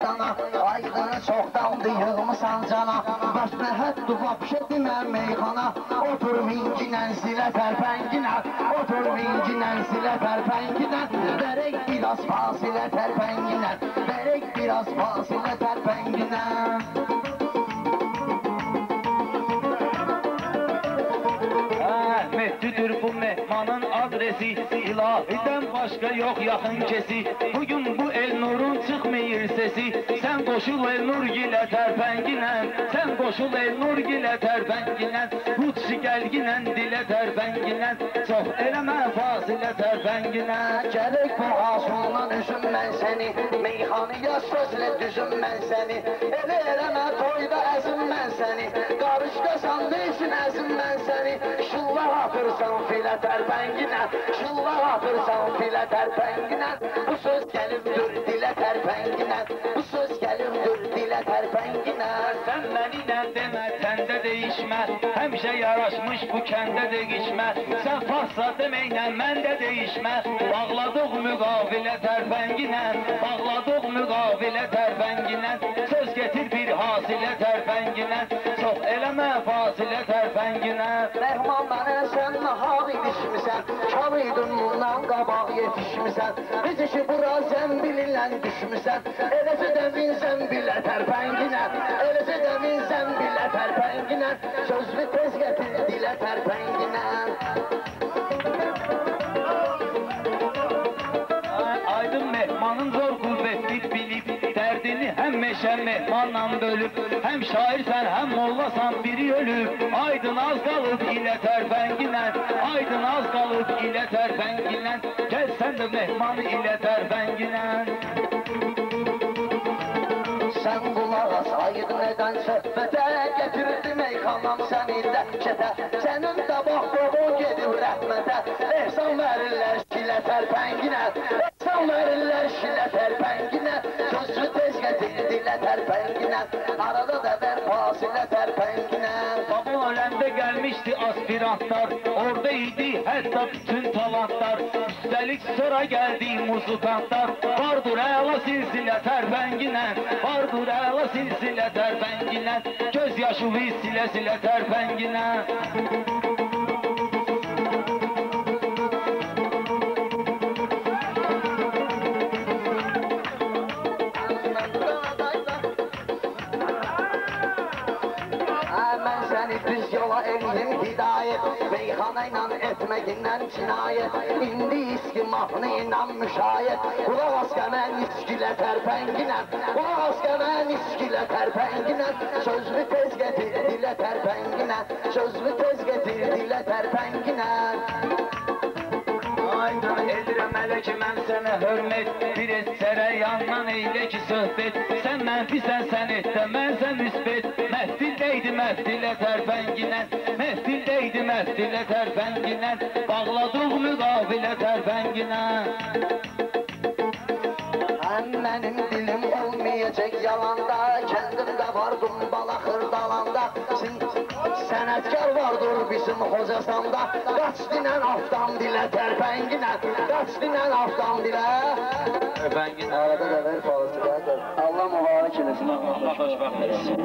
Aydını çoxdandı yığmısan cana. Məsləhətdir vapşə demə meyxana. Otur minginən silə tərpənginə. Otur minginən silə tərpənginə. Verək biraz fasilə tərpənginə. Verək biraz fasilə tərpənginə. Mehdidir bu mehmanın adresi, ilahiden başka yok yakın kesi. Bugün bu Elnur'un çıkmıyor sesi. Sen koşul Elnur gile terpenginen. Sen koşul Elnur gile terpenginen. Hutsi gelginen dile terpenginen. Çok eleme fasile terpenginen. Gerek bu asundan üzüm ben seni. Meyhanıya sözle düzüm ben seni. Ele eleme toyda əzim ben seni. Qarışqa sandviçin əzim ben seni. Şıllah atırsan filə tərpənginə. Şıllah atırsan filə tərpənginə. Bu söz gəlimdir dilə tərpənginə. Bu söz gəlimdir dilə tərpənginə. Sen benimle deme, sende değişme. Hemşe yaraşmış bu kende değişme. Sen farsa demeyle mende değişme. Bağladık müqavilə tərpəngine. Bağladık müqavilə tərpəngine. Söz getir bir hasilə tərpəngine. Çox eləmə fasilə tərpəngine. Mehman mənə sən nahaq ilişmisən. Çalıydın bundan qabaq yetişmisən. Biz işi bura zəmbilinlə düşmüsən. Eləcə də min zəmbilə tərpənginə. Eləcə də min zəmbilə tərpənginə. Sözlü tez gətir dilə tərpənginə. Aydın mehmanın zor kuvvetli bilip derdini hem meşe mehmanla bölüp hem şairsen hem mollasan biri ölüp aydın az kalıp ile terpenginen aydın az kalıp ile terpenginen gel sen de mehmanı ile terpenginen. Sen qulaq as, aydın edən söhbətə Gətirdi meyxanam səni dəhşətə Sənin də bax boğun gedib rəhmətə Ehsan verirlər şilə tərpənginə Ehsan verirlər şilə tərpənginə Sözü tez gətir dilə tərpənginə Arada da ver fasilə tərpənginə Baba öləndə gəlmişdi aspirantlar Oradaydı hətta bütün talantlar Üstəlik sonra gəldi muzikantlar Vardır əla silsilə tərpənginə Vardır əla silsilə tərpənginə Göz yaşı silə silə tərpənginə Mən səni düz yola eləyim hidayət Meyxana ilə etməgindən cinayət İndi iski mahnı ilə müşayət Qulaq as qəmən iskilə tərpənginəm Qulaq as qəmən iskilə tərpənginəm Sözlü tez gətir dilə tərpənginəm Sözlü tez gətir dilə tərpənginəm Aydın edirəm hələ ki mən sənə hörmət Bir et sərəyandan eylə ki söhbət Sən mənfisən sən etdə mən sən müsbət Məhdildəydi məhdilə tərpənginən Məhdildəydi məhdilə tərpənginən Bağladıq müqavilə tərpənginən Mənim dilim olmayacaq yalanda Kəndimdə vardım balaxır dalanda Sənətkar vardır bizim Xocasanda Qaç dinən aftan dilə tərpənginə Qaç dinən aftan dilə Tərpənginə Arada da ver fasilə Allah mübarək eləsin Allah xoşbəxt eləsin